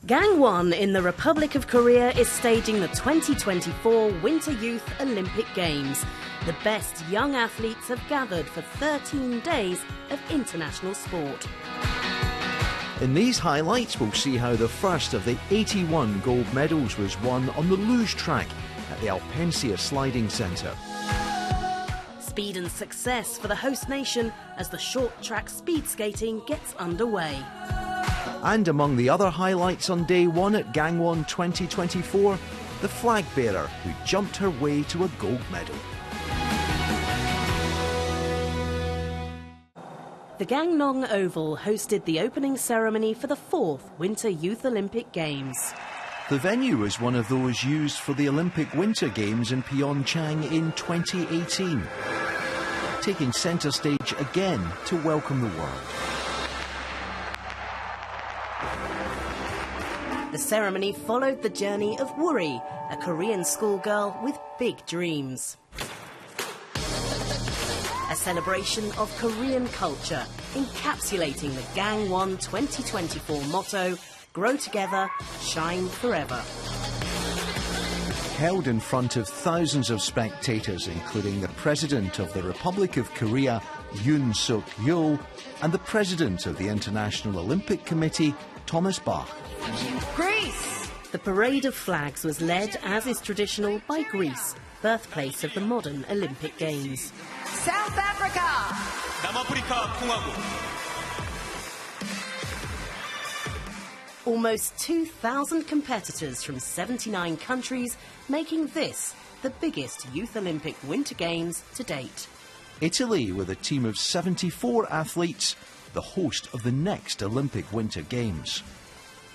Gang 1 in the Republic of Korea is staging the 2024 Winter Youth Olympic Games. The best young athletes have gathered for 13 days of international sport. In these highlights, we'll see how the first of the 81 gold medals was won on the luge track at the Alpensia Sliding Centre. Speed and success for the host nation as the short track speed skating gets underway. And among the other highlights on day one at Gang 1 2024, the flag bearer who jumped her way to a gold medal. The Gangneung Oval hosted the opening ceremony for the 4th Winter Youth Olympic Games. The venue was one of those used for the Olympic Winter Games in Pyeongchang in 2018, taking centre stage again to welcome the world. The ceremony followed the journey of Wuri, a Korean schoolgirl with big dreams. A celebration of Korean culture, encapsulating the Gang 1 2024 motto, grow together, shine forever. Held in front of thousands of spectators, including the President of the Republic of Korea, Yoon Suk-yeol, and the President of the International Olympic Committee, Thomas Bach. Greece! The parade of flags was led, as is traditional, by Greece, birthplace of the modern Olympic Games. South Africa! Almost 2,000 competitors from 79 countries, making this the biggest Youth Olympic Winter Games to date. Italy, with a team of 74 athletes, the host of the next Olympic Winter Games.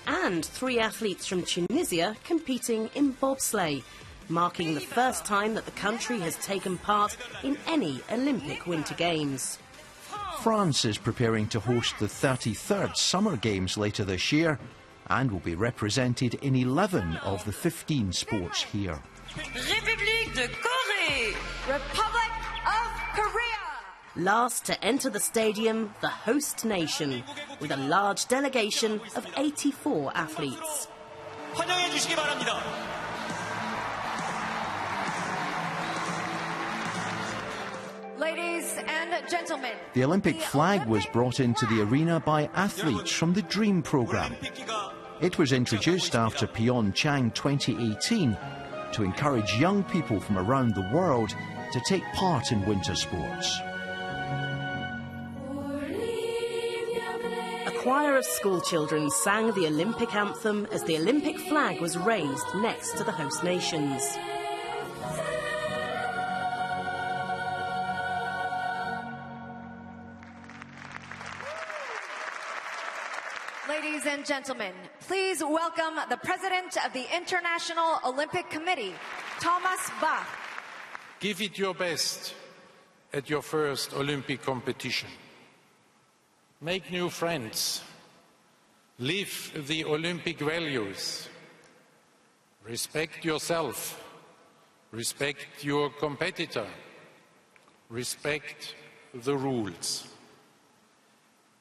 And 3 athletes from Tunisia competing in bobsleigh, marking the first time that the country has taken part in any Olympic Winter Games. France is preparing to host the 33rd Summer Games later this year and will be represented in 11 of the 15 sports here. République de Corée! Republic of Korea! Last to enter the stadium, the host nation, with a large delegation of 84 athletes. Ladies and gentlemen, the Olympic flag was brought into the arena by athletes from the DREAM programme. It was introduced after Pyeongchang 2018 to encourage young people from around the world to take part in winter sports. A choir of schoolchildren sang the Olympic anthem as the Olympic flag was raised next to the host nations. ladies and gentlemen, please welcome the President of the International Olympic Committee, Thomas Bach. Give it your best at your first Olympic competition. Make new friends. Live the Olympic values. Respect yourself. Respect your competitor. Respect the rules.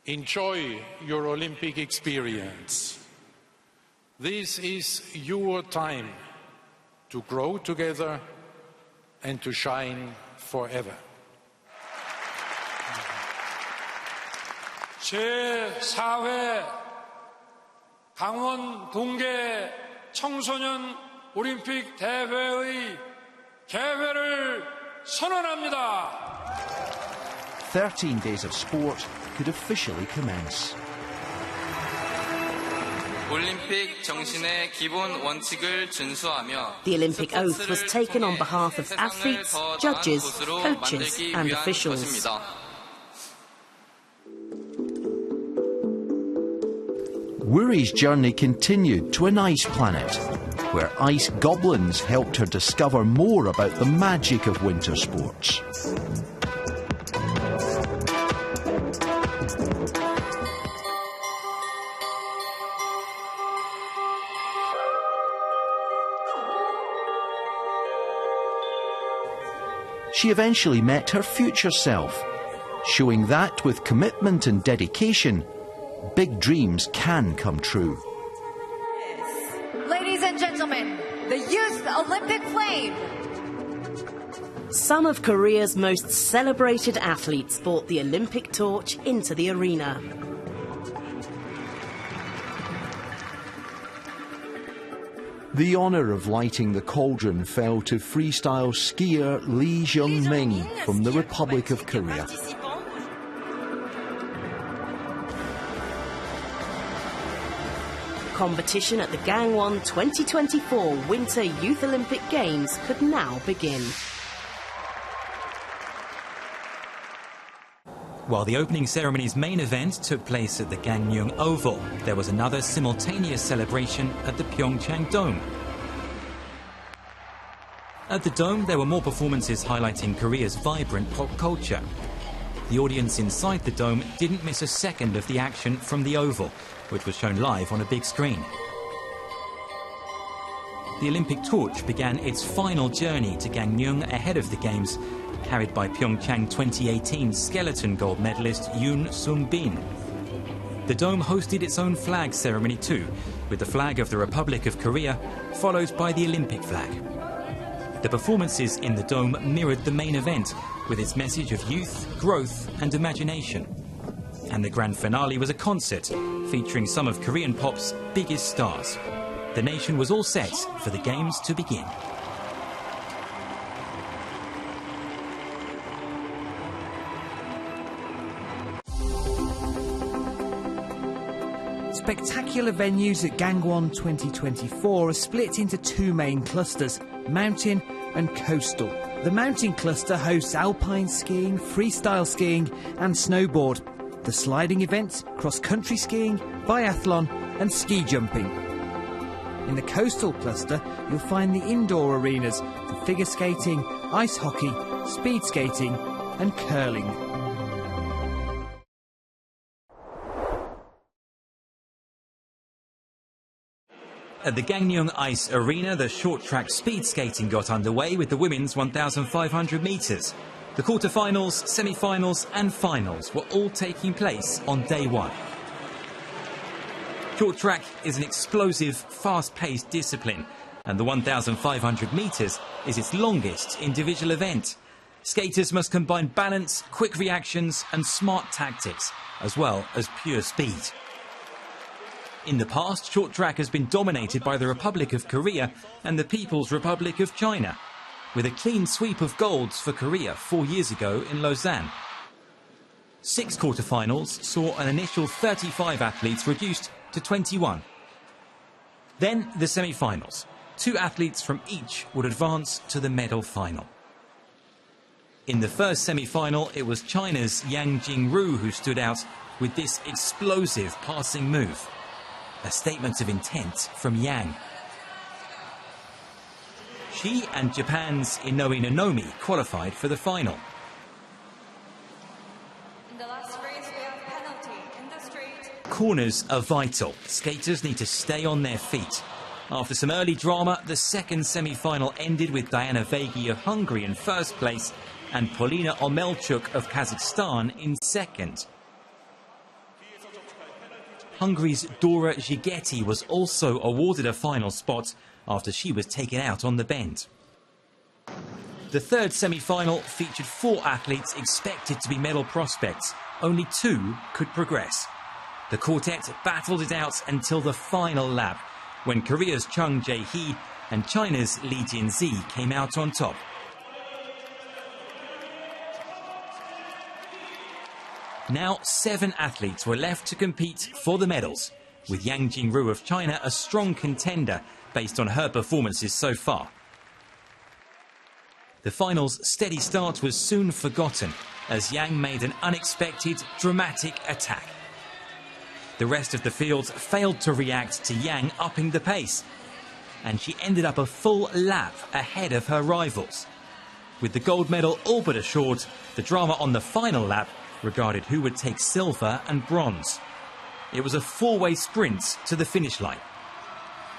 Enjoy your Olympic experience. This is your time to grow together and to shine forever. 제4회 강원 동계 청소년 올림픽 대회의 개회를 선언합니다. 13 days of sport could officially commence. 올림픽 정신의 기본 원칙을 준수하며 The Olympic oath was taken on behalf of athletes, judges, coaches and officials. Wuri's journey continued to an ice planet, where ice goblins helped her discover more about the magic of winter sports. She eventually met her future self, showing that with commitment and dedication, big dreams can come true. gentlemen, the Youth Olympic Flame. Some of Korea's most celebrated athletes brought the Olympic torch into the arena. The honour of lighting the cauldron fell to freestyle skier Lee Jung-ming from the Republic of Korea. Competition at the Gangwon 2024 Winter Youth Olympic Games could now begin. While the opening ceremony's main event took place at the Gangneung Oval, there was another simultaneous celebration at the Pyeongchang Dome. At the Dome, there were more performances highlighting Korea's vibrant pop culture. The audience inside the Dome didn't miss a second of the action from the Oval, which was shown live on a big screen. The Olympic torch began its final journey to Gangneung ahead of the Games, carried by Pyeongchang 2018 skeleton gold medalist Yoon Sung-bin. The Dome hosted its own flag ceremony too, with the flag of the Republic of Korea, followed by the Olympic flag. The performances in the Dome mirrored the main event, with its message of youth, growth and imagination. And the grand finale was a concert, featuring some of Korean pop's biggest stars. The nation was all set for the Games to begin. Spectacular venues at Gangwon 2024 are split into two main clusters, mountain and coastal. The mountain cluster hosts alpine skiing, freestyle skiing and snowboard. The sliding events, cross-country skiing, biathlon and ski jumping. In the coastal cluster, you'll find the indoor arenas for figure skating, ice hockey, speed skating and curling. At the Gangneung Ice Arena, the short-track speed skating got underway with the women's 1,500 metres. The quarter-finals, semi-finals and finals were all taking place on day one. Short track is an explosive, fast-paced discipline, and the 1,500 metres is its longest individual event. Skaters must combine balance, quick reactions and smart tactics, as well as pure speed. In the past, short track has been dominated by the Republic of Korea and the People's Republic of China, with a clean sweep of golds for Korea 4 years ago in Lausanne. 6 quarter-finals saw an initial 35 athletes reduced to 21. Then the semi-finals. 2 athletes from each would advance to the medal final. In the first semi-final, it was China's Yang Jingru who stood out with this explosive passing move. A statement of intent from Yang. She and Japan's Inoue Nonomi qualified for the final. In the last race, we have penalty in the straight. Corners are vital. Skaters need to stay on their feet. After some early drama, the second semi-final ended with Diana Vegi of Hungary in first place and Polina Omelchuk of Kazakhstan in second. Hungary's Dora Zsigeti was also awarded a final spot after she was taken out on the bend. The third semi-final featured 4 athletes expected to be medal prospects. Only 2 could progress. The quartet battled it out until the final lap, when Korea's Chung Jae-hee and China's Lee Jin-zi came out on top. Now 7 athletes were left to compete for the medals, with Yang Jingru of China a strong contender based on her performances so far. The final's steady start was soon forgotten as Yang made an unexpected, dramatic attack. The rest of the field failed to react to Yang upping the pace, and she ended up a full lap ahead of her rivals. With the gold medal all but assured, the drama on the final lap regarded who would take silver and bronze. It was a 4-way sprint to the finish line.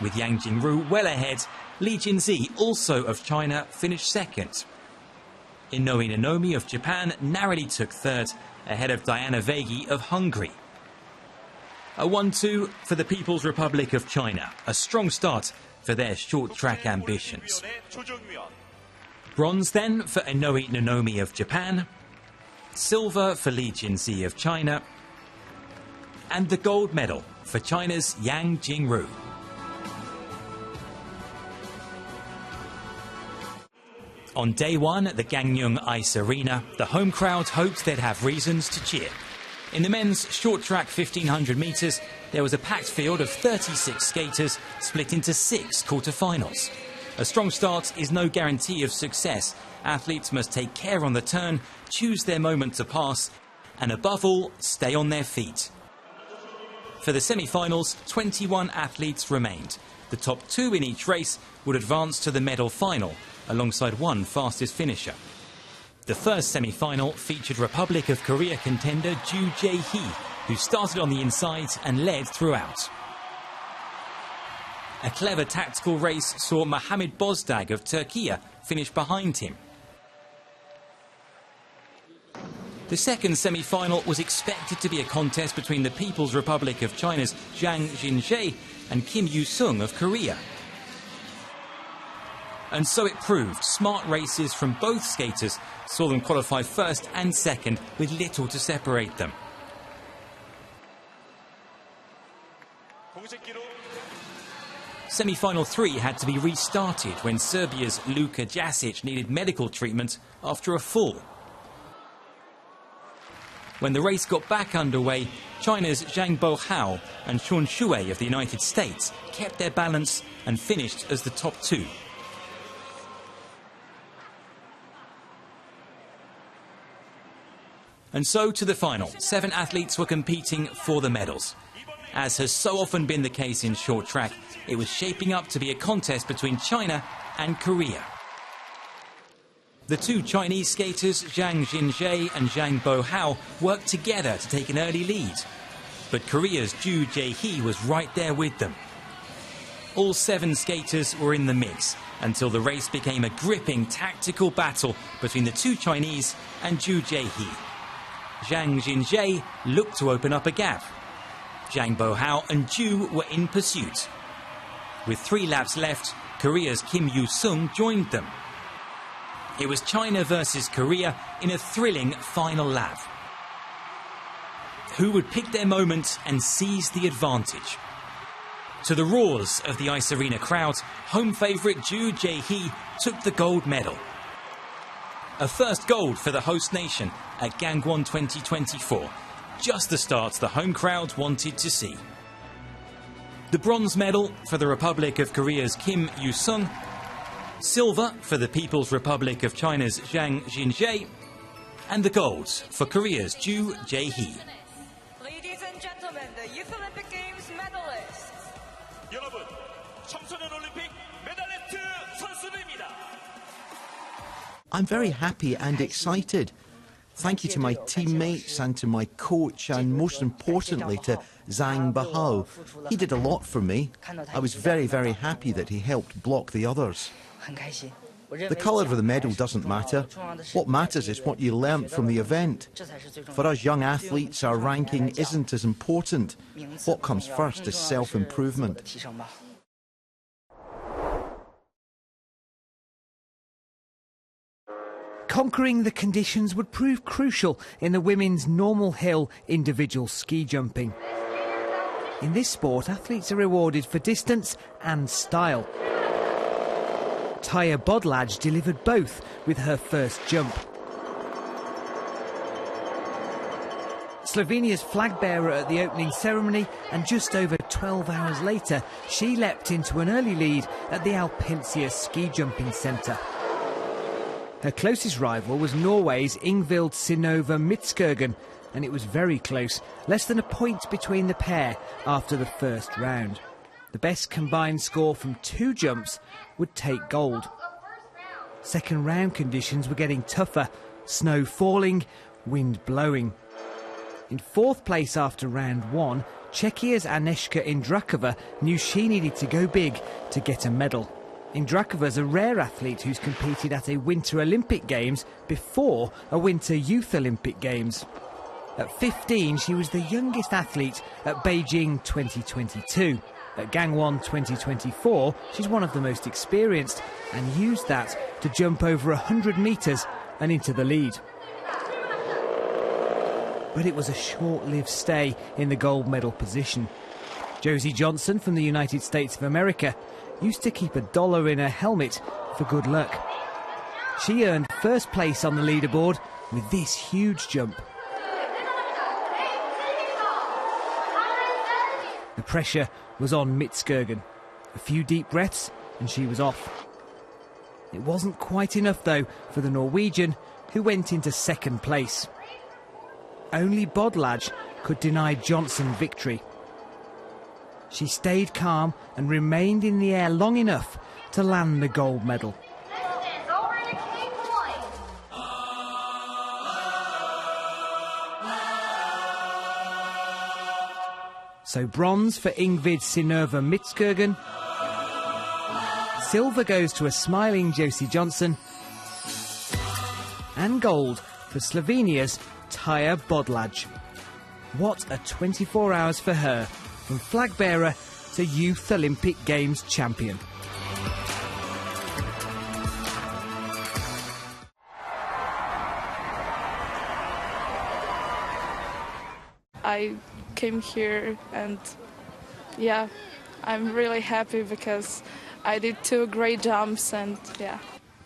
With Yang Jingru well ahead, Lee Jin-zi, also of China, finished second. Inoue Nonomi of Japan narrowly took third, ahead of Diana Vegi of Hungary. A 1-2 for the People's Republic of China, a strong start for their short track ambitions. Bronze then for Inoue Nonomi of Japan, silver for Li Jinzi of China, and the gold medal for China's Yang Jingru. On day one at the Gangneung Ice Arena, the home crowd hoped they'd have reasons to cheer. In the men's short track 1500 metres, there was a packed field of 36 skaters split into 6 quarter-finals. A strong start is no guarantee of success. Athletes must take care on the turn, choose their moment to pass, and above all, stay on their feet. For the semi-finals, 21 athletes remained. The top 2 in each race would advance to the medal final, alongside one fastest finisher. The first semi-final featured Republic of Korea contender Ju Jae-hee, who started on the inside and led throughout. A clever tactical race saw Mohamed Bozdag of Turkey finish behind him. The second semi-final was expected to be a contest between the People's Republic of China's Zhang Jinzhe and Kim Yu-sung of Korea. And so it proved. Smart races from both skaters saw them qualify first and second with little to separate them. Semi-final 3 had to be restarted when Serbia's Luka Jasic needed medical treatment after a fall. When the race got back underway, China's Zhang Bohao and Chun Shui of the United States kept their balance and finished as the top 2. And so to the final. 7 athletes were competing for the medals. As has so often been the case in short track, it was shaping up to be a contest between China and Korea. The 2 Chinese skaters, Zhang Jinzhe and Zhang Bohao, worked together to take an early lead. But Korea's Ju Jae-hee was right there with them. All 7 skaters were in the mix until the race became a gripping tactical battle between the 2 Chinese and Ju Jae-hee. Zhang Jinzhe looked to open up a gap. Zhang Bohao and Ju were in pursuit. With 3 laps left, Korea's Kim Yu-sung joined them. It was China versus Korea in a thrilling final lap. Who would pick their moment and seize the advantage? To the roars of the Ice Arena crowd, home favourite Ju Jae-hee took the gold medal. A first gold for the host nation at Gangwon 2024. Just the start the home crowd wanted to see. The bronze medal for the Republic of Korea's Kim Yu-sung, silver for the People's Republic of China's Zhang Jinzhe, and the gold for Korea's Ju Jae-hee. Ladies and gentlemen, the Youth Olympic Games medalists. 여러분, 청소년 올림픽 메달리스트 선수들입니다. I'm very happy and excited. Thank you to my teammates and to my coach, and most importantly to Zhang Bohao. He did a lot for me. I was very, very happy that he helped block the others. The colour of the medal doesn't matter. What matters is what you learnt from the event. For us young athletes, our ranking isn't as important. What comes first is self-improvement. Conquering the conditions would prove crucial in the women's normal hill individual ski jumping. In this sport, athletes are rewarded for distance and style. Taya Bodlaj delivered both with her first jump. Slovenia's flag bearer at the opening ceremony, and just over 12 hours later, she leapt into an early lead at the Alpinsia ski jumping centre. Her closest rival was Norway's Ingvild Synnøve Midtskogen, and it was very close, less than a point between the pair after the first round. The best combined score from 2 jumps would take gold. Second round conditions were getting tougher, snow falling, wind blowing. In 4th place after round 1, Czechia's Agnieszka Indrakova knew she needed to go big to get a medal. Indrakova's a rare athlete who's competed at a Winter Olympic Games before a Winter Youth Olympic Games. At 15, she was the youngest athlete at Beijing 2022. At Gangwon 2024, she's one of the most experienced and used that to jump over 100 metres and into the lead. But it was a short-lived stay in the gold medal position. Josie Johnson from the United States of America used to keep $1 in her helmet for good luck. She earned first place on the leaderboard with this huge jump. The pressure was on Mitskirgen. A few deep breaths and she was off. It wasn't quite enough though for the Norwegian, who went into second place. Only Bodlaj could deny Johnson victory. She stayed calm and remained in the air long enough to land the gold medal. So bronze for Ingrid Synnøve Mitskirgen. Silver goes to a smiling Josie Johnson. And gold for Slovenia's Taja Bodlaj. What a 24 hours for her, from flag bearer to Youth Olympic Games champion. I came here and yeah, I'm really happy because I did 2 great jumps and yeah.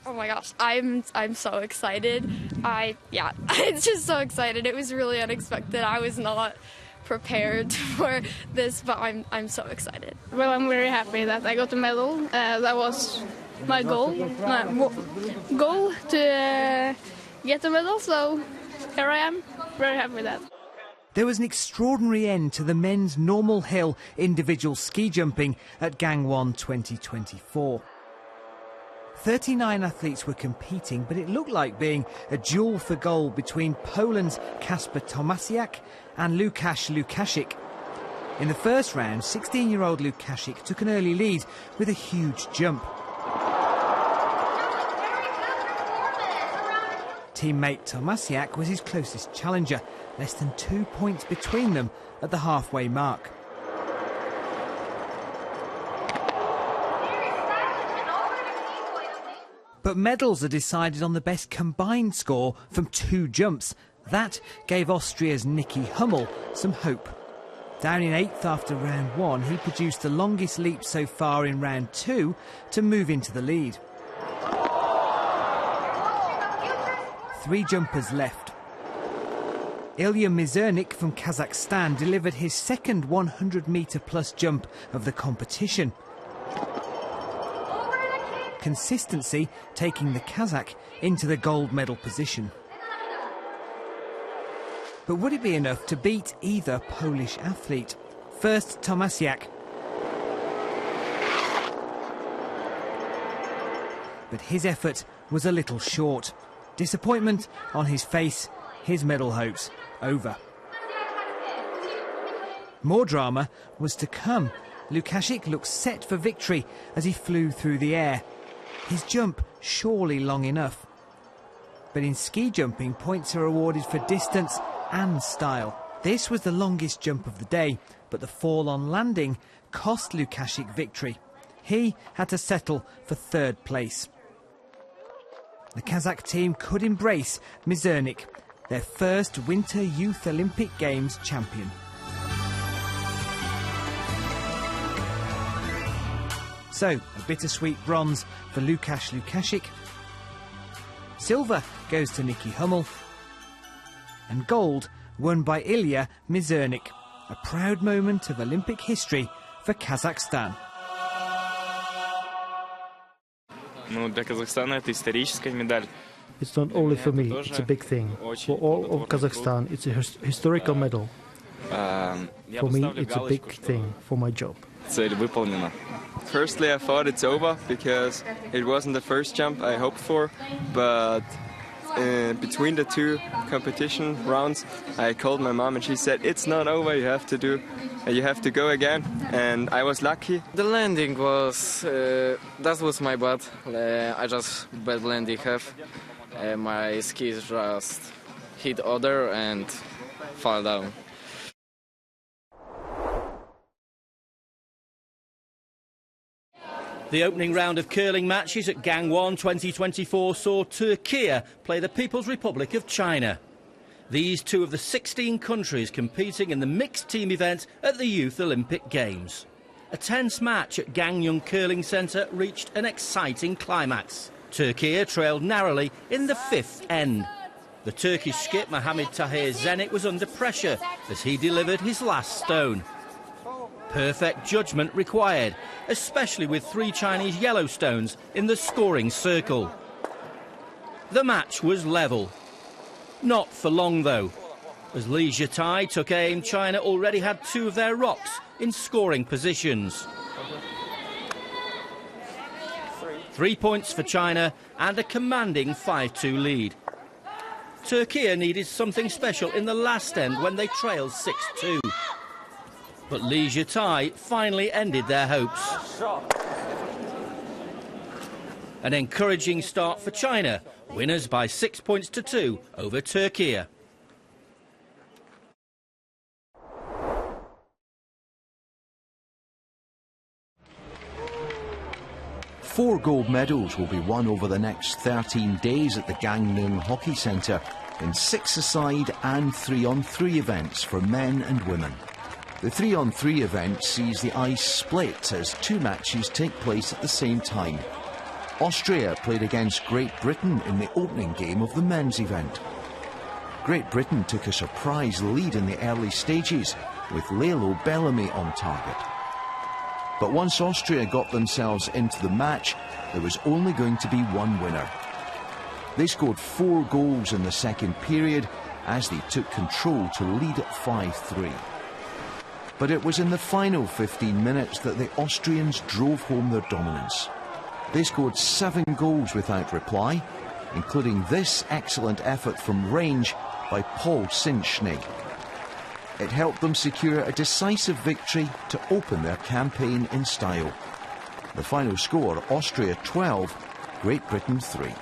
Oh my gosh, I'm so excited. It's just so excited. It was really unexpected. I was not prepared for this, but I'm so excited. Well, I'm very happy that I got the medal. That was my goal. Goal to get the medal, so here I am. Very happy with that. There was an extraordinary end to the men's normal hill individual ski jumping at Gangwon 2024. 39 athletes were competing, but it looked like being a duel for gold between Poland's Kasper Tomasiak and Łukasz Łukasik. In the first round, 16-year-old Łukasik took an early lead with a huge jump. Teammate Tomasiak was his closest challenger, less than 2 points between them at the halfway mark. But medals are decided on the best combined score from 2 jumps. That gave Austria's Nicky Hummel some hope. Down in 8th after round 1, he produced the longest leap so far in round 2 to move into the lead. 3 jumpers left. Ilya Mizernik from Kazakhstan delivered his second 100-metre plus jump of the competition. Consistency taking the Kazakh into the gold medal position. But would it be enough to beat either Polish athlete? First, Tomasiak. But his effort was a little short. Disappointment on his face, his medal hopes over. More drama was to come. Łukasik looked set for victory as he flew through the air. His jump surely long enough. But in ski jumping, points are awarded for distance and style. This was the longest jump of the day, but the fall on landing cost Łukasik victory. He had to settle for 3rd place. The Kazakh team could embrace Mizernik, their first Winter Youth Olympic Games champion. So, a bittersweet bronze for Łukasz Łukasik. Silver goes to Nicky Hummel. And gold won by Ilya Mizernik. A proud moment of Olympic history for Kazakhstan. Для Казахстана это историческая медаль. It's not only for me, it's a big thing. For all of Kazakhstan, it's a historical medal. For me, it's a big thing for my job. Цель выполнена. Firstly, I thought it's over because it wasn't the first jump I hoped for, but between the 2 competition rounds, I called my mom and she said, "It's not over. You have to go again." And I was lucky. The landing was that was my bad. I just bad landing have. My skis just hit other and fall down. The opening round of curling matches at Gangwon 2024 saw Turkey play the People's Republic of China. These two of the 16 countries competing in the mixed team event at the Youth Olympic Games. A tense match at Gangneung Curling Centre reached an exciting climax. Turkey trailed narrowly in the fifth end. The Turkish skip Mohamed Tahir Zenit was under pressure as he delivered his last stone. Perfect judgment required, especially with 3 Chinese yellow stones in the scoring circle. The match was level. Not for long though. As Li Jitai took aim, China already had 2 of their rocks in scoring positions. 3 points for China and a commanding 5-2 lead. Turkey needed something special in the last end when they trailed 6-2. But Li Jitai finally ended their hopes. An encouraging start for China, winners by 6 points to 2 over Turkey. 4 gold medals will be won over the next 13 days at the Gangneung Hockey Centre in 6-a-side and 3-on-3 events for men and women. The 3-on-3 event sees the ice split as 2 matches take place at the same time. Austria played against Great Britain in the opening game of the men's event. Great Britain took a surprise lead in the early stages with Lalo Bellamy on target. But once Austria got themselves into the match, there was only going to be one winner. They scored 4 goals in the second period as they took control to lead at 5-3. But it was in the final 15 minutes that the Austrians drove home their dominance. They scored 7 goals without reply, including this excellent effort from range by Paul Sinchny. It helped them secure a decisive victory to open their campaign in style. The final score, Austria 12, Great Britain 3.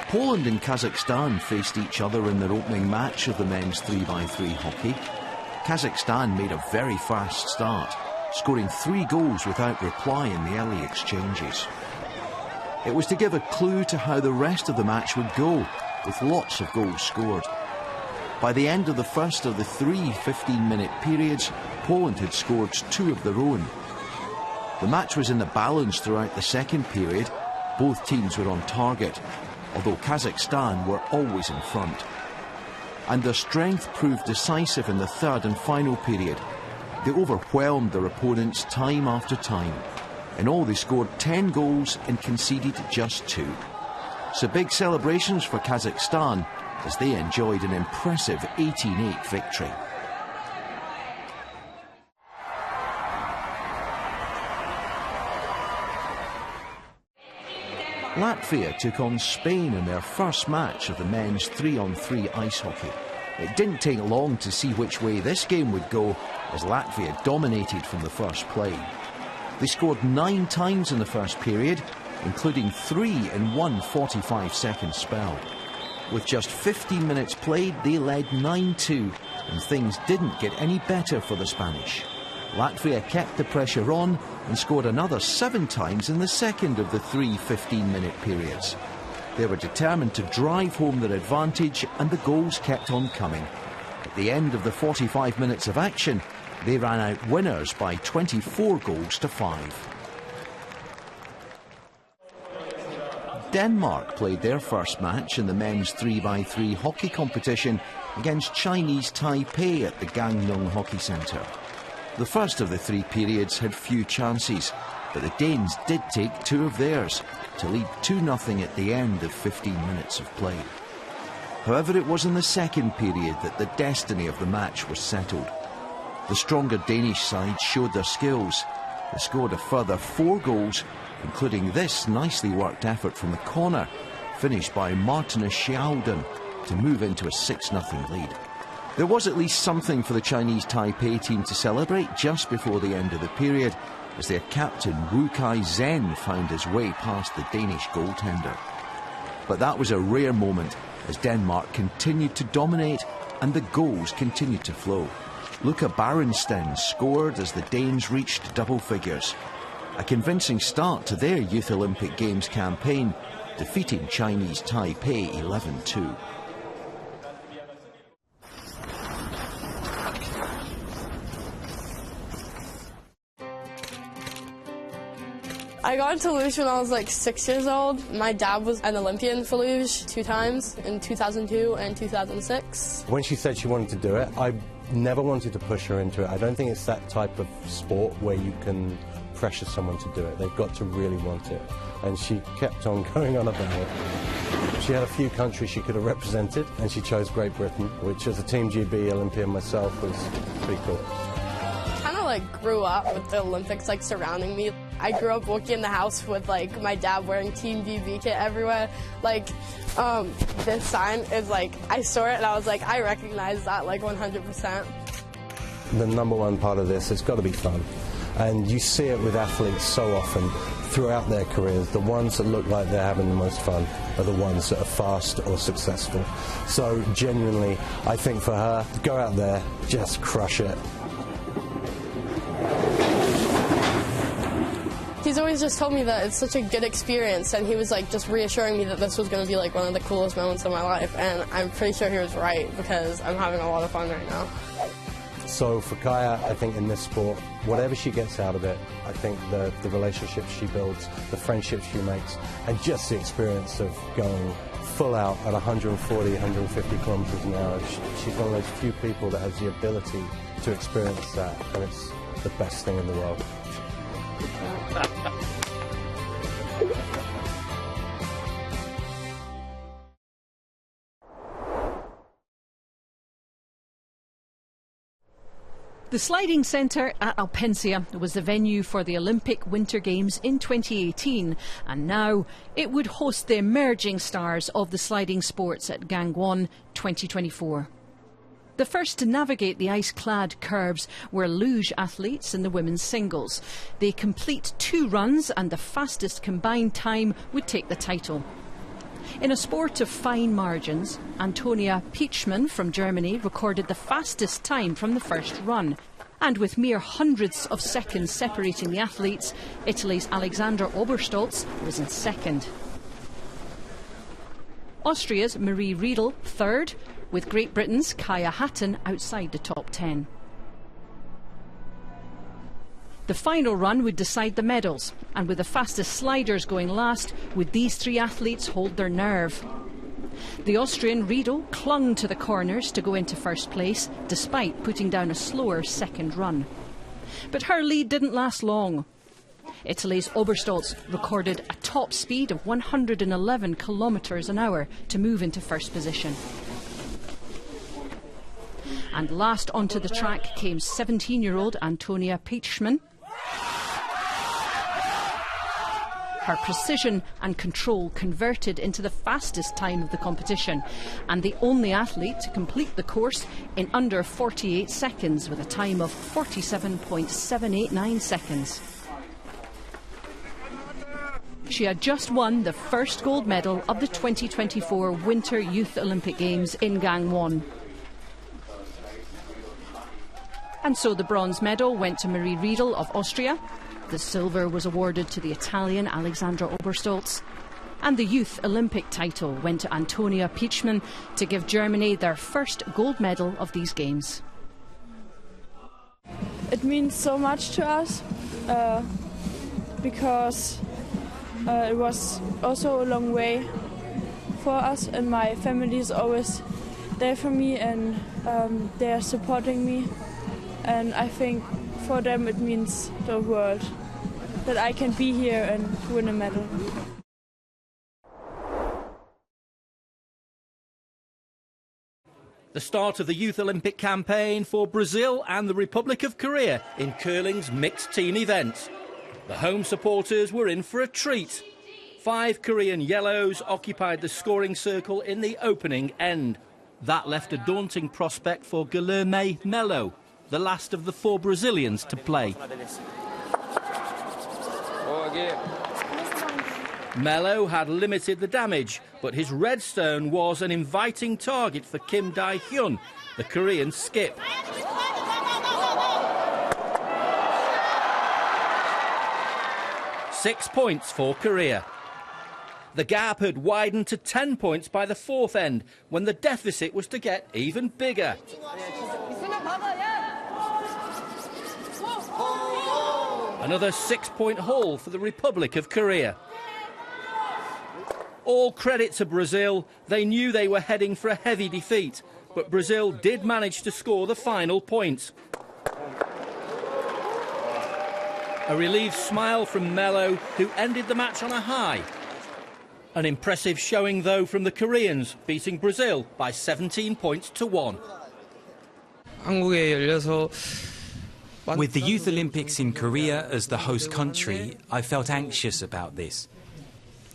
Poland and Kazakhstan faced each other in their opening match of the men's 3x3 hockey. Kazakhstan made a very fast start, scoring 3 goals without reply in the early exchanges. It was to give a clue to how the rest of the match would go, with lots of goals scored. By the end of the first of the 3 15-minute periods, Poland had scored 2 of their own. The match was in the balance throughout the second period. Both teams were on target, although Kazakhstan were always in front. And their strength proved decisive in the third and final period. They overwhelmed their opponents time after time. In all, they scored 10 goals and conceded just 2. So big celebrations for Kazakhstan as they enjoyed an impressive 18-8 victory. Latvia took on Spain in their first match of the men's 3-on-3 ice hockey. It didn't take long to see which way this game would go, as Latvia dominated from the first play. They scored 9 times in the first period, including 3 in one 45-second spell. With just 15 minutes played, they led 9-2, and things didn't get any better for the Spanish. Latvia kept the pressure on and scored another 7 times in the second of the 3 15-minute periods. They were determined to drive home their advantage, and the goals kept on coming. At the end of the 45 minutes of action, they ran out winners by 24 goals to 5. Denmark played their first match in the men's 3x3 hockey competition against Chinese Taipei at the Gangneung Hockey Centre. The first of the 3 periods had few chances, but the Danes did take 2 of theirs to lead 2-0 at the end of 15 minutes of play. However, it was in the second period that the destiny of the match was settled. The stronger Danish side showed their skills. They scored a further 4 goals, including this nicely worked effort from the corner, finished by Martinus Schiauden to move into a 6-0 lead. There was at least something for the Chinese Taipei team to celebrate just before the end of the period, as their captain Wu Kai-zen found his way past the Danish goaltender. But that was a rare moment, as Denmark continued to dominate and the goals continued to flow. Luca Barenstein scored as the Danes reached double figures. A convincing start to their Youth Olympic Games campaign, defeating Chinese Taipei 11-2. I got into luge when I was like 6 years old. My dad was an Olympian for luge 2 times, in 2002 and 2006. When she said she wanted to do it, I never wanted to push her into it. I don't think it's that type of sport where you can pressure someone to do it. They've got to really want it. And she kept on going on about it. She had a few countries she could have represented, and she chose Great Britain, which as a Team GB Olympian myself was pretty cool. Kind of like grew up with the Olympics like surrounding me. I grew up walking in the house with like my dad wearing Team GB kit everywhere. Like this sign is like, I saw it and I was like, I recognize that like 100%. The number one part of this has got to be fun. And you see it with athletes so often throughout their careers. The ones that look like they're having the most fun are the ones that are fast or successful. So genuinely, I think for her, go out there, just crush it. He's always just told me that it's such a good experience, and he was like just reassuring me that this was going to be like one of the coolest moments of my life, and I'm pretty sure he was right because I'm having a lot of fun right now. So for Kaya, I think in this sport, whatever she gets out of it, I think the relationships she builds, the friendships she makes, and just the experience of going full out at 140, 150 kilometers an hour, she's one of those few people that has the ability to experience that, and it's the best thing in the world. The sliding centre at Alpensia was the venue for the Olympic Winter Games in 2018, and now it would host the emerging stars of the sliding sports at Gangwon 2024. The first to navigate the ice-clad curbs were luge athletes in the women's singles. They complete 2 runs, and the fastest combined time would take the title. In a sport of fine margins, Antonia Pietschmann from Germany recorded the fastest time from the first run. And with mere hundreds of seconds separating the athletes, Italy's Alexandra Oberstolz was in second. Austria's Marie Riedel third, with Great Britain's Kaya Hatton outside the top 10. The final run would decide the medals, and with the fastest sliders going last, would these 3 athletes hold their nerve? The Austrian Riedel clung to the corners to go into first place, despite putting down a slower second run. But her lead didn't last long. Italy's Oberstolz recorded a top speed of 111 kilometres an hour to move into first position. And last onto the track came 17-year-old Antonia Pietschmann. Her precision and control converted into the fastest time of the competition, and the only athlete to complete the course in under 48 seconds with a time of 47.789 seconds. She had just won the first gold medal of the 2024 Winter Youth Olympic Games in Gangwon. And so the bronze medal went to Marie Riedel of Austria. The silver was awarded to the Italian Alexandra Oberstolz. And the Youth Olympic title went to Antonia Pietschmann to give Germany their first gold medal of these games. It means so much to us because it was also a long way for us, and my family is always there for me, and they are supporting me. And I think for them it means the world that I can be here and win a medal. The start of the Youth Olympic campaign for Brazil and the Republic of Korea in curling's mixed team event. The home supporters were in for a treat. 5 Korean yellows occupied the scoring circle in the opening end. That left a daunting prospect for Guilherme Melo, the last of the 4 Brazilians to play. Melo had limited the damage, but his red stone was an inviting target for Kim Dae-hyun, the Korean skip. 6 points for Korea. The gap had widened to 10 points by the fourth end, when the deficit was to get even bigger. Another 6-point haul for the Republic of Korea. All credit to Brazil. They knew they were heading for a heavy defeat, but Brazil did manage to score the final point. A relieved smile from Melo, who ended the match on a high. An impressive showing, though, from the Koreans, beating Brazil by 17 points to 1. With the Youth Olympics in Korea as the host country, I felt anxious about this.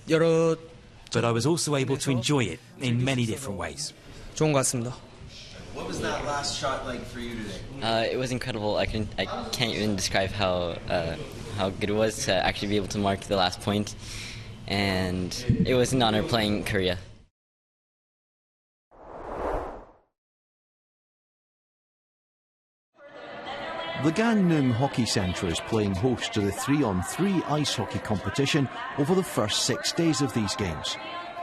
But I was also able to enjoy it in many different ways. What was that last shot like for you today? It was incredible. I can't even describe how good it was to actually be able to mark the last point. And it was an honor playing Korea. The Gangneung Hockey Centre is playing host to the 3-on-3 ice hockey competition over the first 6 days of these games.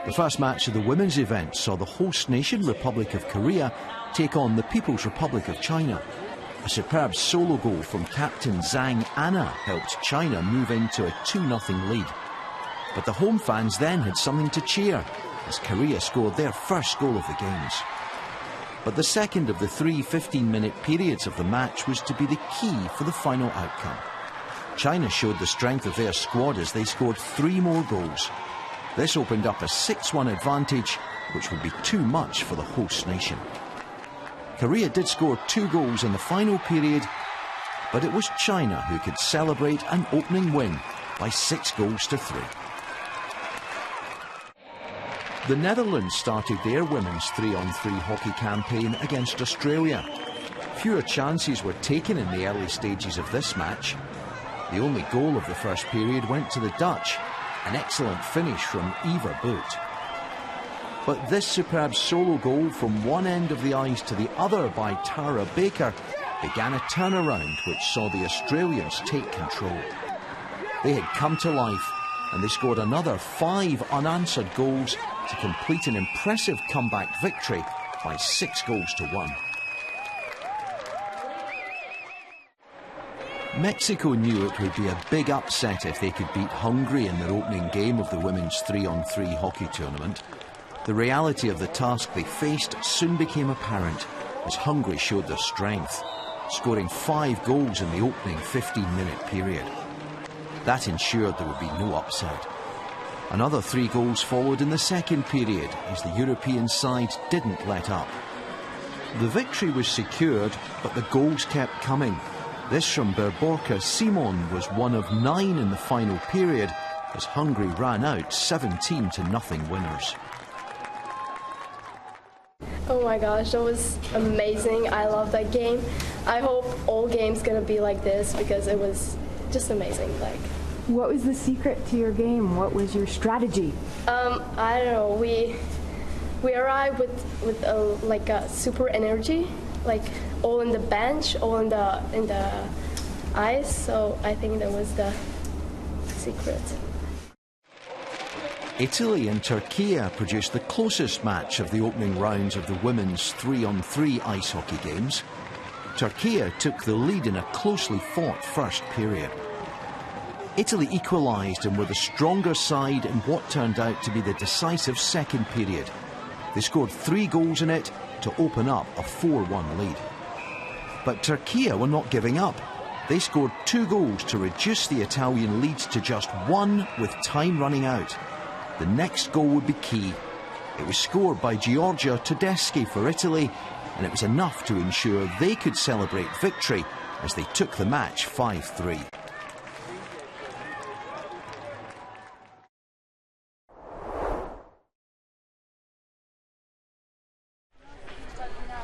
The first match of the women's event saw the host nation Republic of Korea take on the People's Republic of China. A superb solo goal from captain Zhang Anna helped China move into a 2-0 lead. But the home fans then had something to cheer as Korea scored their first goal of the games. But the second of the 3 15-minute periods of the match was to be the key for the final outcome. China showed the strength of their squad as they scored 3 more goals. This opened up a 6-1 advantage, which would be too much for the host nation. Korea did score 2 goals in the final period, but it was China who could celebrate an opening win by 6 goals to 3. The Netherlands started their women's 3-on-3 hockey campaign against Australia. Fewer chances were taken in the early stages of this match. The only goal of the first period went to the Dutch, an excellent finish from Eva Boot. But this superb solo goal from one end of the ice to the other by Tara Baker began a turnaround which saw the Australians take control. They had come to life, and they scored another 5 unanswered goals to complete an impressive comeback victory by 6 goals to 1. Mexico knew it would be a big upset if they could beat Hungary in their opening game of the women's 3-on-3 hockey tournament. The reality of the task they faced soon became apparent as Hungary showed their strength, scoring 5 goals in the opening 15-minute period. That ensured there would be no upset. Another 3 goals followed in the second period as the European side didn't let up. The victory was secured, but the goals kept coming. This from Berborka Simon was one of 9 in the final period as Hungary ran out 17-0 winners. Oh my gosh, that was amazing. I love that game. I hope all games gonna be like this because it was just amazing. What was the secret to your game? What was your strategy? I don't know. We arrived with a super energy, like all in the bench, all in the ice. So I think that was the secret. Italy and Turkey produced the closest match of the opening rounds of the women's 3-on-3 ice hockey games. Turkey took the lead in a closely fought first period. Italy equalised and were the stronger side in what turned out to be the decisive second period. They scored 3 goals in it to open up a 4-1 lead. But Turkey were not giving up. They scored 2 goals to reduce the Italian lead to just 1 with time running out. The next goal would be key. It was scored by Giorgia Tedeschi for Italy, and it was enough to ensure they could celebrate victory as they took the match 5-3.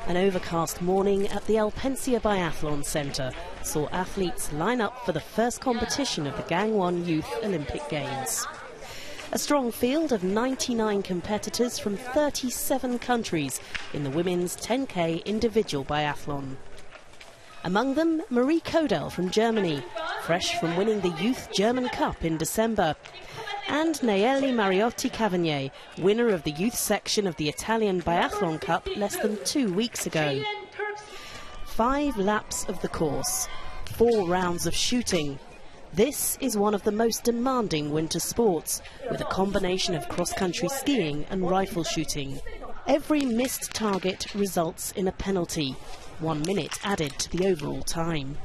An overcast morning at the Alpensia Biathlon Centre saw athletes line up for the first competition of the Gangwon Youth Olympic Games. A strong field of 99 competitors from 37 countries in the women's 10K individual biathlon. Among them, Marie Kodel from Germany, fresh from winning the Youth German Cup in December. And Nayeli Mariotti-Cavagné, winner of the youth section of the Italian Biathlon Cup less than 2 weeks ago. 5 laps of the course, 4 rounds of shooting. This is one of the most demanding winter sports, with a combination of cross-country skiing and rifle shooting. Every missed target results in a penalty, 1 minute added to the overall time.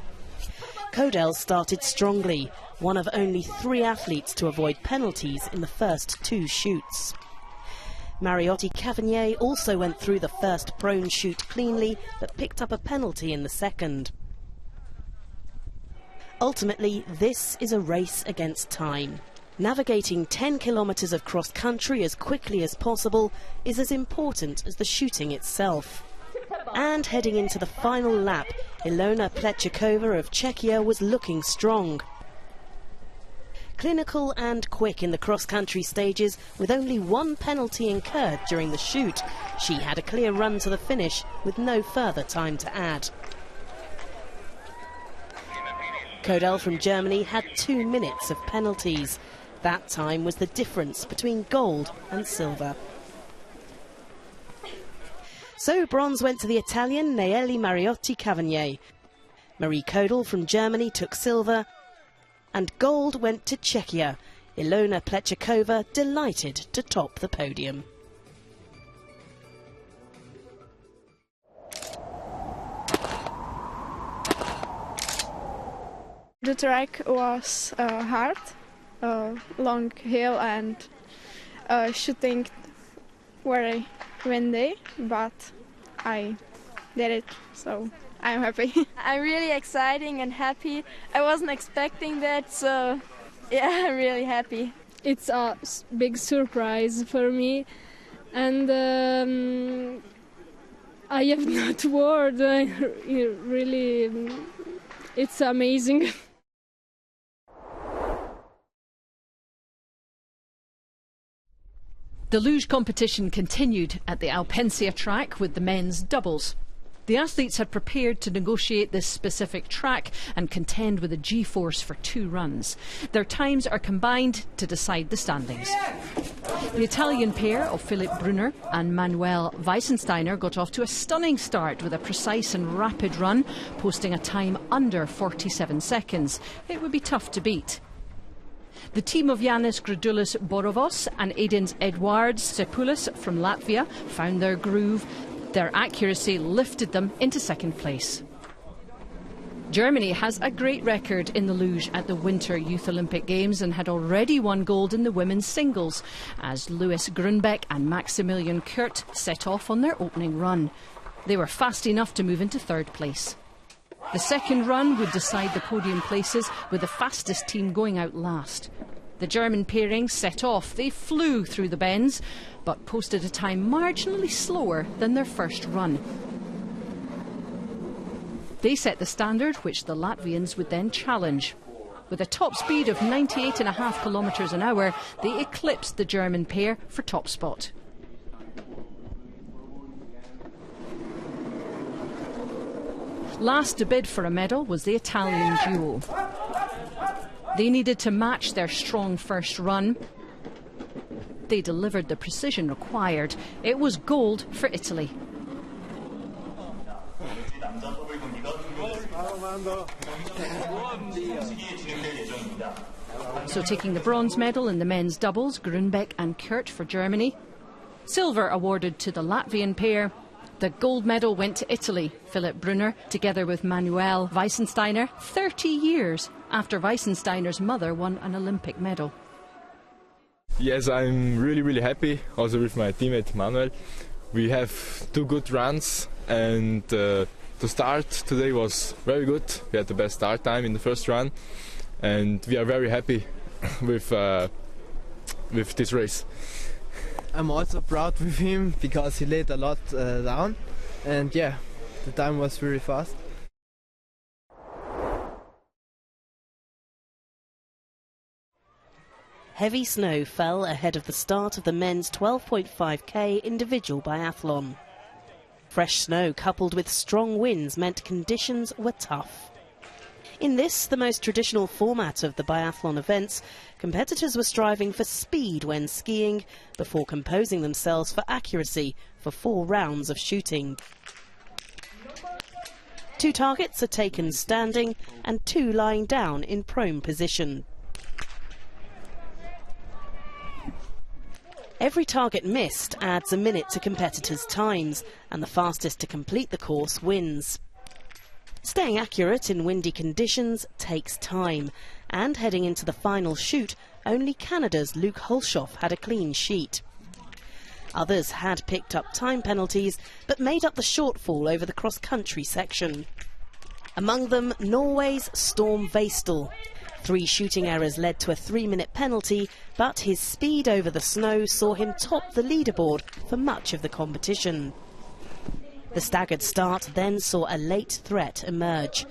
Kodel started strongly, one of only 3 athletes to avoid penalties in the first 2 shoots. Mariotti-Cavagné also went through the first prone shoot cleanly, but picked up a penalty in the second. Ultimately, this is a race against time. Navigating 10 kilometers of cross-country as quickly as possible is as important as the shooting itself. And heading into the final lap, Ilona Plechakova of Czechia was looking strong. Clinical and quick in the cross-country stages, with only 1 penalty incurred during the shoot. She had a clear run to the finish with no further time to add. Kodel from Germany had 2 minutes of penalties. That time was the difference between gold and silver. So bronze went to the Italian Nayeli Mariotti-Cavagné. Marie Kodel from Germany took silver, and gold went to Czechia. Ilona Plechakova delighted to top the podium. The track was hard, long hill and shooting very windy, but I did it, so I'm happy. I'm really excited and happy. I wasn't expecting that, so yeah, I'm really happy. It's a big surprise for me, and I have not words. Really, it's amazing. The luge competition continued at the Alpensia track with the men's doubles. The athletes had prepared to negotiate this specific track and contend with a G-force for 2 runs. Their times are combined to decide the standings. The Italian pair of Philipp Brunner and Manuel Weissensteiner got off to a stunning start with a precise and rapid run, posting a time under 47 seconds. It would be tough to beat. The team of Yanis Gradulis Borovos and Aidins Eduards Sepoulis from Latvia found their groove. Their accuracy lifted them into second place. Germany has a great record in the luge at the Winter Youth Olympic Games and had already won gold in the women's singles, as Louis Grunbeck and Maximilian Kurt set off on their opening run. They were fast enough to move into third place. The second run would decide the podium places, with the fastest team going out last. The German pairing set off. They flew through the bends, but posted a time marginally slower than their first run. They set the standard, which the Latvians would then challenge. With a top speed of 98.5 kilometres an hour, they eclipsed the German pair for top spot. Last to bid for a medal was the Italian duo. They needed to match their strong first run. They delivered the precision required. It was gold for Italy. So taking the bronze medal in the men's doubles, Grunbeck and Kurt for Germany. Silver awarded to the Latvian pair. The gold medal went to Italy. Philipp Brunner, together with Manuel Weissensteiner, 30 years after Weissensteiner's mother won an Olympic medal. Yes, I'm really happy, also with my teammate Manuel. We have 2 good runs, and the start today was very good. We had the best start time in the first run, and we are very happy with this race. I'm also proud with him because he laid a lot down, and yeah, the time was really fast. Heavy snow fell ahead of the start of the men's 12.5k individual biathlon. Fresh snow coupled with strong winds meant conditions were tough. In this, the most traditional format of the biathlon events, competitors were striving for speed when skiing before composing themselves for accuracy for 4 rounds of shooting. 2 targets are taken standing and 2 lying down in prone position. Every target missed adds a minute to competitors' times, and the fastest to complete the course wins. Staying accurate in windy conditions takes time, and heading into the final shoot, only Canada's Luke Hulshoff had a clean sheet. Others had picked up time penalties, but made up the shortfall over the cross-country section. Among them, Norway's Storm Veistel. 3 shooting errors led to a 3-minute penalty, but his speed over the snow saw him top the leaderboard for much of the competition. The staggered start then saw a late threat emerge.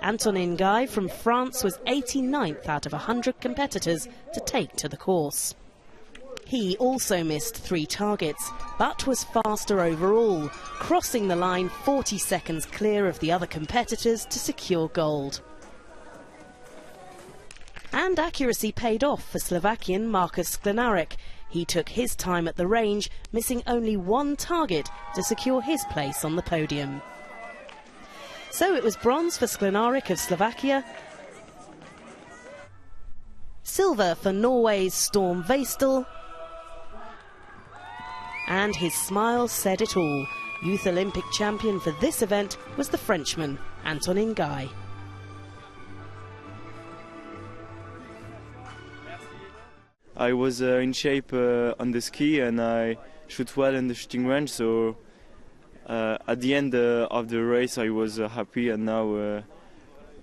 Antonin Guy from France was 89th out of 100 competitors to take to the course. He also missed 3 targets, but was faster overall, crossing the line 40 seconds clear of the other competitors to secure gold. And accuracy paid off for Slovakian Markus Sklenarek. He took his time at the range, missing only 1 target to secure his place on the podium. So it was bronze for Sklenarek of Slovakia, silver for Norway's Storm Veistel, and his smile said it all. Youth Olympic champion for this event was the Frenchman, Antonin Guy. I was in shape on the ski and I shoot well in the shooting range, so at the end of the race I was happy, and now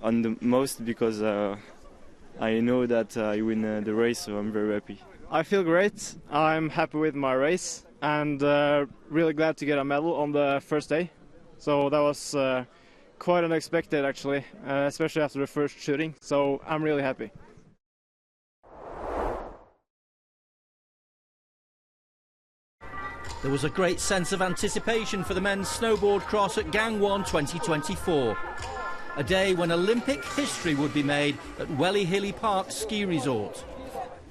on the most because I know that I win the race, so I'm very happy. I feel great. I'm happy with my race and really glad to get a medal on the first day. So that was quite unexpected actually, especially after the first shooting, so I'm really happy. There was a great sense of anticipation for the men's snowboard cross at Gangwon 2024. A day when Olympic history would be made at Welly Hilly Park Ski Resort.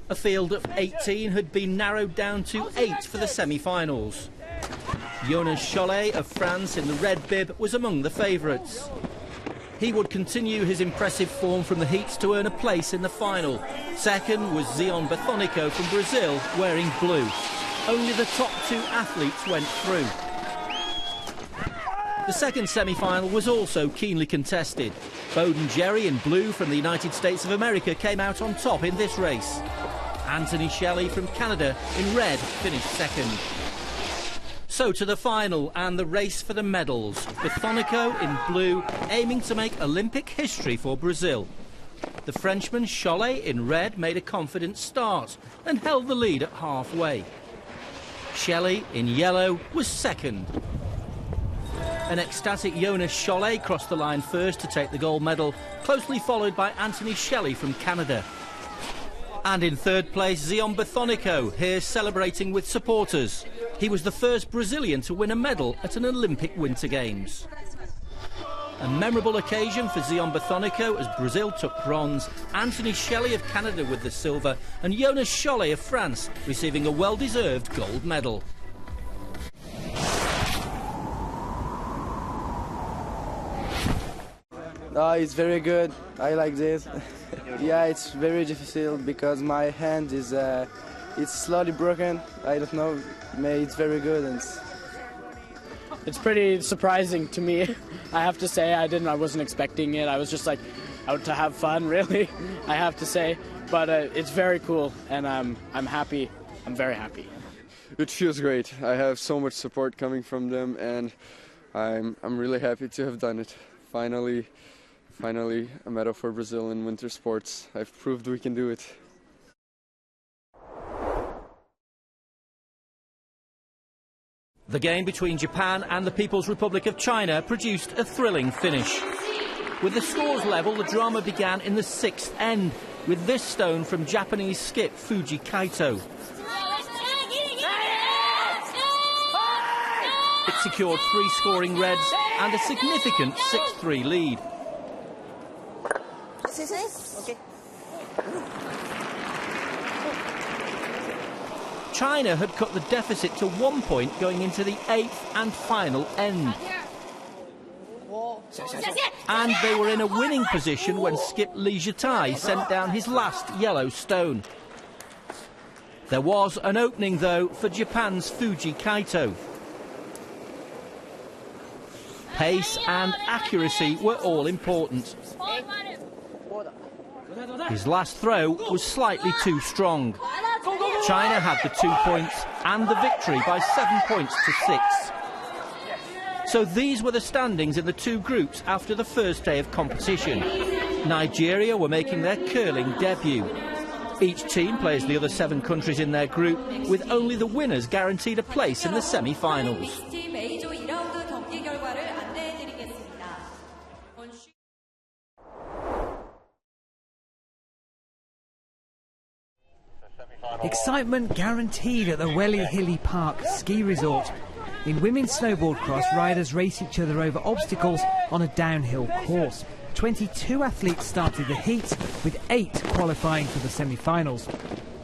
A field of 18 had been narrowed down to 8 for the semi-finals. Jonas Chollet of France in the red bib was among the favourites. He would continue his impressive form from the heats to earn a place in the final. Second was Zion Bethonico from Brazil, wearing blue. Only the top 2 athletes went through. The second semi-final was also keenly contested. Bowden Jerry in blue from the United States of America came out on top in this race. Anthony Shelley from Canada in red finished second. So to the final and the race for the medals. Bethonico in blue, aiming to make Olympic history for Brazil. The Frenchman Chollet in red made a confident start and held the lead at halfway. Shelley in yellow was second. An ecstatic Jonas Chollet crossed the line first to take the gold medal, closely followed by Anthony Shelley from Canada. And in third place, Zion Bethonico, here celebrating with supporters. He was the first Brazilian to win a medal at an Olympic Winter Games. A memorable occasion for Zion Bethonico as Brazil took bronze, Anthony Shelley of Canada with the silver, and Jonas Chollet of France receiving a well-deserved gold medal. It's very good. I like this. Yeah, it's very difficult because my hand is it's slowly broken. I don't know. Maybe it's very good. And it's pretty surprising to me. I have to say, I wasn't expecting it. I was just like out to have fun, really. I have to say, but it's very cool, and I'm happy. I'm very happy. It feels great. I have so much support coming from them, and I'm really happy to have done it. Finally a medal for Brazil in winter sports. I've proved we can do it. The game between Japan and the People's Republic of China produced a thrilling finish. With the scores level, the drama began in the 6th end, with this stone from Japanese skip Fuji Kaito. It secured 3 scoring reds and a significant 6-3 lead. Okay. China had cut the deficit to 1 point going into the 8th and final end. And they were in a winning position when skip Li Jitai sent down his last yellow stone. There was an opening, though, for Japan's Fuji Kaito. Pace and accuracy were all important. His last throw was slightly too strong. China had the 2 points and the victory by 7 points to 6. So these were the standings in the two groups after the first day of competition. Nigeria were making their curling debut. Each team plays the other 7 countries in their group, with only the winners guaranteed a place in the semi-finals. Excitement guaranteed at the Welly Hilly Park ski resort. In women's snowboard cross, riders race each other over obstacles on a downhill course. 22 athletes started the heat, with 8 qualifying for the semi-finals.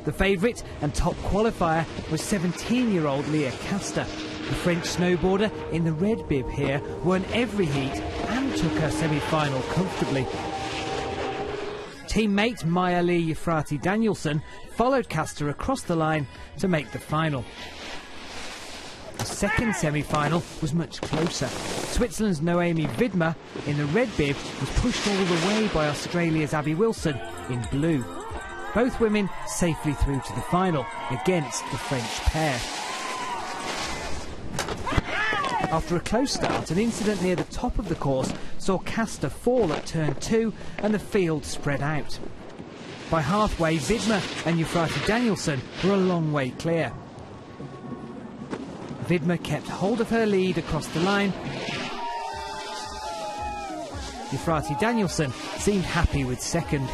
The favourite and top qualifier was 17-year-old Leah Castor. The French snowboarder in the red bib here won every heat and took her semi-final comfortably. Teammate Maya Lee Yafrati Danielson followed Castor across the line to make the final. The second semi-final was much closer. Switzerland's Noemi Widmer in the red bib was pushed all the way by Australia's Abby Wilson in blue. Both women safely through to the final against the French pair. After a close start, an incident near the top of the course saw Castor fall at turn 2 and the field spread out. By halfway, Widmer and Yafrati Danielson were a long way clear. Widmer kept hold of her lead across the line. Yafrati Danielson seemed happy with second.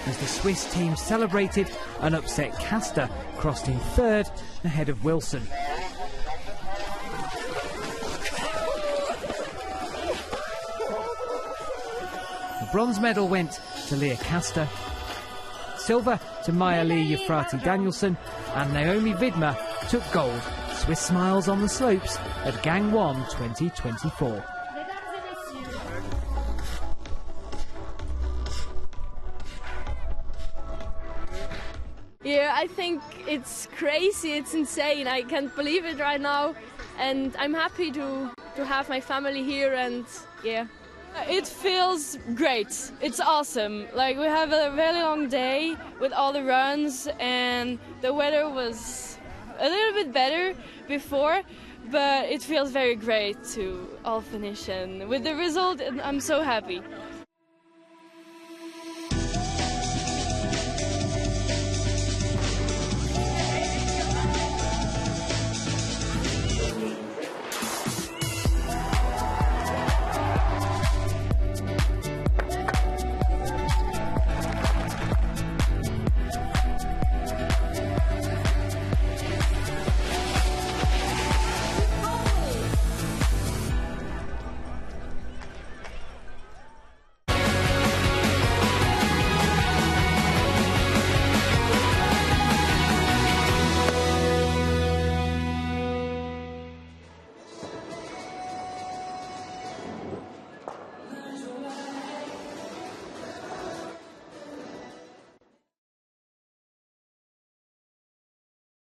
As the Swiss team celebrated, an upset Castor crossed in third ahead of Wilson. The bronze medal went to Leah Castor, silver to Maya Lee Yafrati Danielson, and Naomi Widmer took gold. Swiss smiles on the slopes at Gangwon 2024. Yeah, I think it's crazy, it's insane. I can't believe it right now, and I'm happy to have my family here, and yeah. It feels great. It's awesome. Like, we have a very long day with all the runs, and the weather was a little bit better before, but it feels very great to all finish, and with the result I'm so happy.